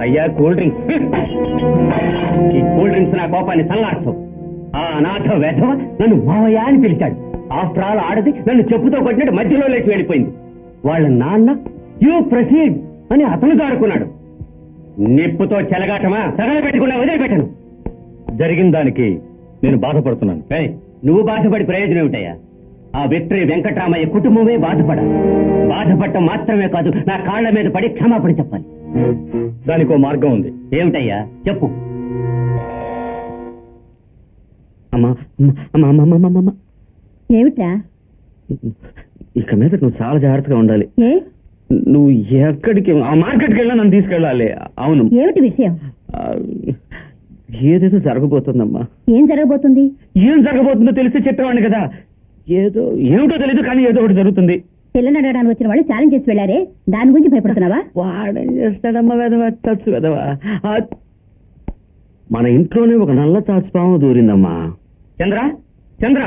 అయ్యా cool drinks. ఈ cool drinks నా కోపాన్ని చల్లార్చవు. ఆ అనాథ వెధవ నన్ను మావయ్య అని పిలిచాడు. ఆఫ్టర్ ఆల్ ఆడది నన్ను చెప్పుతో కొట్టినట్టు మధ్యలో లేచి వెళ్ళిపోయింది. వాళ్ళ నాన్న యూ ప్రొసీడ్ అని అతను దారుకున్నాడు. నిప్పుతో చెలగాటమా తగలబెట్టకుండా వదిలిపెట్టను. జరిగిన దానికి నేను బాధపడుతున్నాను. నువ్వు బాధపడి ప్రయోజనం ఏమిటయ్యా? ఆ విక్టరీ వెంకట్రామయ్య కుటుంబమే బాధపడాలి. బాధపడటం మాత్రమే కాదు, నా కాళ్ల మీద పడి క్షమాపణ చెప్పాలి. దానికో మార్గం ఉంది. ఏమిటయ్యా చెప్పు. అమ్మా అమ్మా అమ్మా అమ్మా అమ్మా, ఏమిట్రా? ఇక మీద నువ్వు చాలా జాగ్రత్తగా ఉండాలి. ఏ నువ్వు ఎక్కడికి ఆ మార్కెట్కి వెళ్ళినా నన్ను తీసుకెళ్ళాలి. అవును. ఏమిటి విషయం? ఆ, ఏదేదో జరగబోతుందమ్మా. ఏం జరగబోతుంది? ఏం జరగబోతుందో తెలిస్తే చెప్పేవాడిని కదా. ఏమిటో తెలీదు, కానీ ఏదో ఒకటి జరుగుతుంది. పిల్లని అడగడానికి వచ్చిన వాళ్ళు ఛాలెంజ్ చేసి వెళ్ళారే, దాని గురించి భయపడుతున్నావా? వాడేం చేస్తాడమ్మా వెదవా, చచ్చు వెదవా. మన ఇంట్లోనే ఒక నల్ల తాచుపాము దూరిందమ్మా. చంద్ర చంద్ర,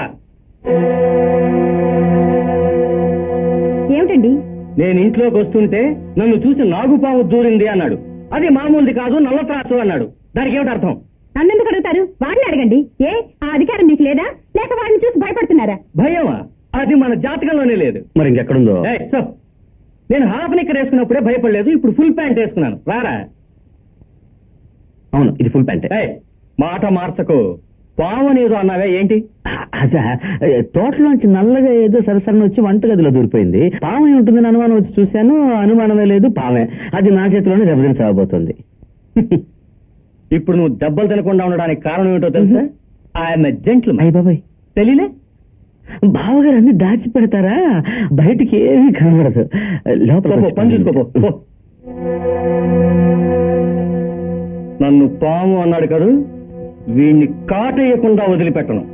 ఏమిటండి? నేను ఇంట్లోకి వస్తుంటే నన్ను చూసి నాగుపాము దూరింది అన్నాడు. అది మామూలుది కాదు, నల్ల త్రాసు అన్నాడు. దానికి ఏమిటి అర్థం? నన్నెందుకు అడుగుతారు? వాడిని అడగండి. ఏ ఆ అధికారం మీకు లేదా, లేక వాడిని చూసి భయపడుతున్నారా? భయమా? అది మన జాతకంలోనే లేదు. మరి ఇంకెక్కడుందో? నేను హాఫ్ నిక్కర్ వేసుకున్నప్పుడే భయపడలేదు, ఇప్పుడు ఫుల్ ప్యాంట్ వేసుకున్నాను. రారా? అవును, ఇది ఫుల్ ప్యాంటే. మాట మార్చకు. పాము అనేదో అన్నావే, ఏంటి? అదా, తోటలోంచి నల్లగా ఏదో సరసరన వచ్చి వంటగదిలో దూరిపోయింది. పాము ఉంటుందని అనుమానం వచ్చి చూశాను. అనుమానమే లేదు, పామే. అది నా చేతిలోనే దెబ్బతించబోతోంది. ఇప్పుడు నువ్వు దెబ్బలు తినకుండా ఉండడానికి కారణం ఏమిటో తెలుసా? I'm a gentleman. అయ్య బాబాయ్, తెలీలే? బావగారు అన్ని దాచి పెడతారా? బయటికి ఏమీ కనబడదు. లోపల పని చూసుకోపో. నన్ను పాము అన్నాడు కదా, వీణ్ణి కాటేయకుండా వదిలిపెట్టను.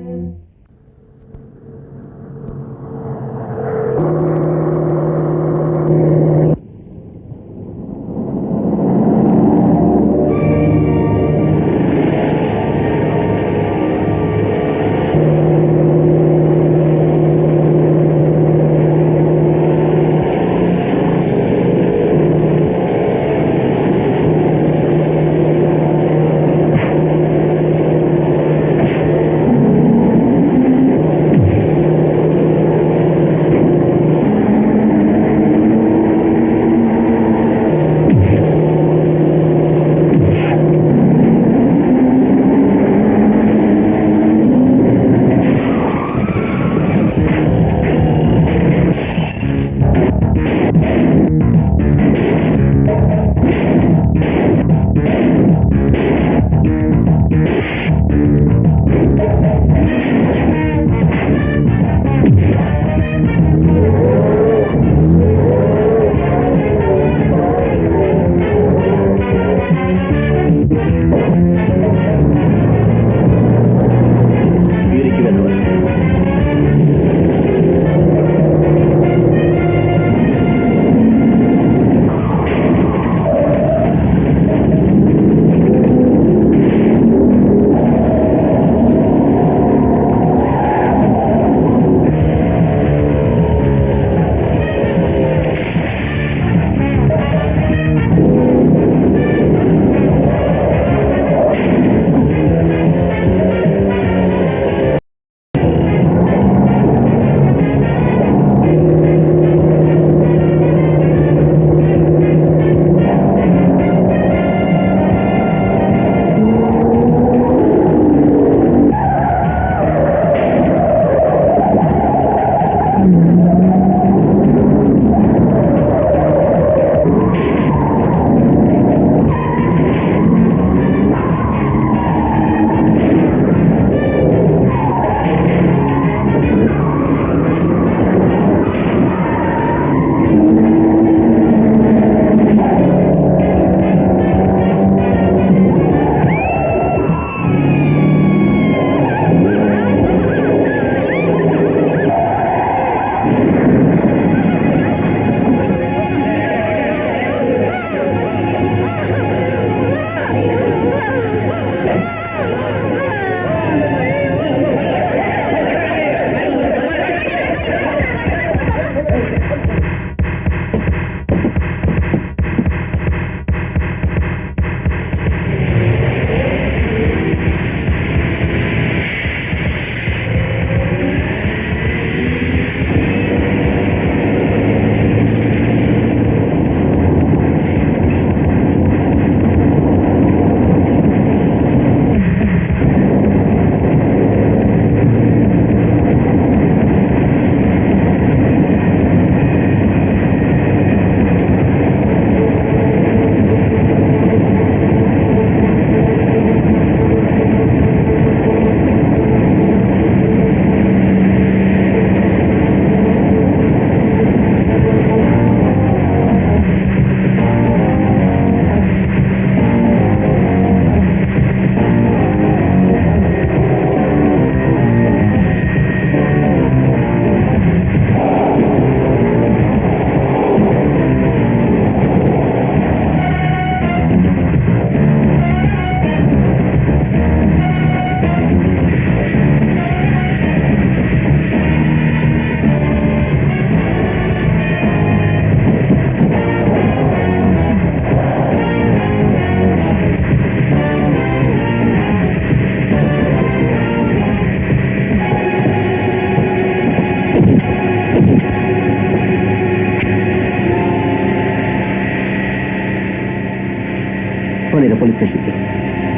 పోనీ పోలీస్ స్టేషన్కి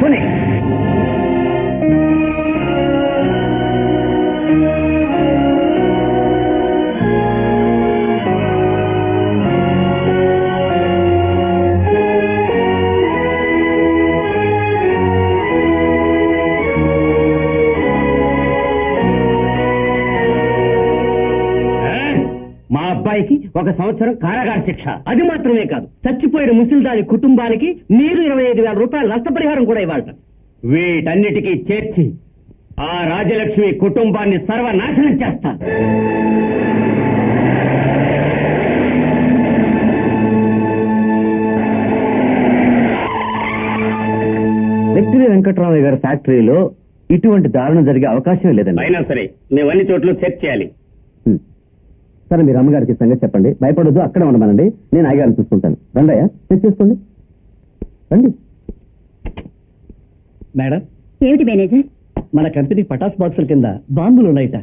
పోనీ. మా అబ్బాయికి 1 సంవత్సరం కారాగార శిక్ష. అది మాత్రమే కాదు, చచ్చిపోయిన ముసిల్దాని కుటుంబానికి మీరు 25,000 రూపాయల నష్టపరిహారం కూడా ఇవ్వాలట. వీటన్నిటికీ చేర్చి ఆ రాజలక్ష్మి కుటుంబాన్ని సర్వనాశనం చేస్తా. వెక్టరీ వెంకటరామయ్య గారి ఫ్యాక్టరీలో ఇటువంటి దారుణం జరిగే అవకాశమే లేదండి. అయినా సరే మేము అన్ని చోట్ల సెర్చ్ చేయాలి. సరే, మీరు అమ్మగారికి సంగతి చెప్పండి. భయపడొద్దు, అక్కడే ఉండమనండి. నేను అయ్యగారిని చూసుకుంటాను. రండయ్యా, చెక్ చేసుకోండి. రండి. మేడం, ఏమిటి మేనేజర్? మన కంపెనీ పటాస్ బాక్సుల కింద బాంబులు ఉన్నాయట.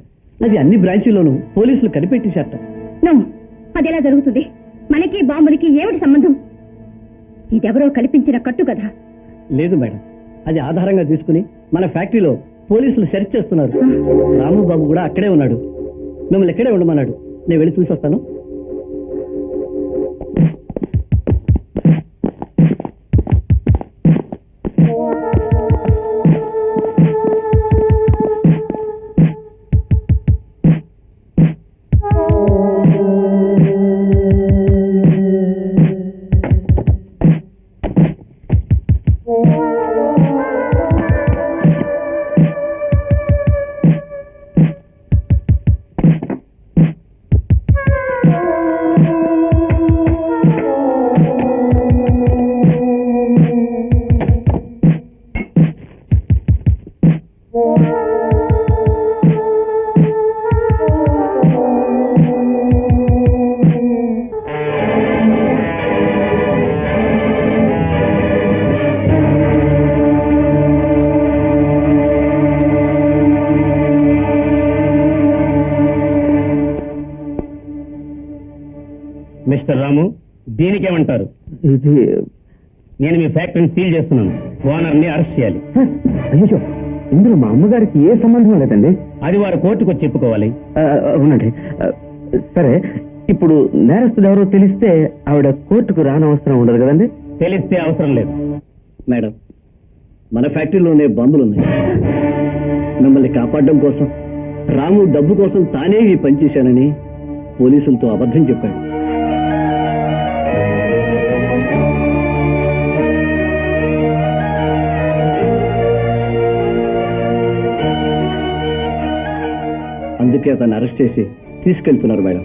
అది అన్ని బ్రాంచీల్లోనూ పోలీసులు కనిపెట్టేశారట. నో, అది ఎలా జరుగుతుంది? మనకి బాంబులకి ఏమిటి సంబంధం? ఇదెవరో కల్పించిన కట్టు కదా. లేదు మేడం, అది ఆధారంగా తీసుకుని మన ఫ్యాక్టరీలో పోలీసులు సెర్చ్ చేస్తున్నారు. రాము బాబు కూడా అక్కడే ఉన్నాడు. మిమ్మల్ని ఎక్కడే ఉండమన్నాడు. నేను వెళ్ళి చూసి వస్తాను. మిస్టర్ రాము, దీనికేమంటారు? ఇది నేను మీ ఫ్యాక్టరీని సీల్ చేస్తున్నాను. ఓనర్ని అరెస్ట్ చేయాలి. అయ్యో, ఇందులో మా అమ్మగారికి ఏ సంబంధం లేదండి. అది వారు కోర్టుకు వచ్చి చెప్పుకోవాలి. అవునండి. సరే, ఇప్పుడు నేరస్తుడు ఎవరో తెలిస్తే ఆవిడ కోర్టుకు రానవసరం ఉండదు కదండి. తెలిస్తే అవసరం లేదు. మేడం, మన ఫ్యాక్టరీలోనే బాంబులు ఉన్నాయి. మిమ్మల్ని కాపాడడం కోసం రాము డబ్బు కోసం తానే ఈ పని చేశానని పోలీసులతో అబద్ధం చెప్పాడు. అందుకే అతన్ని అరెస్ట్ చేసి తీసుకెళ్తున్నారు మేడం.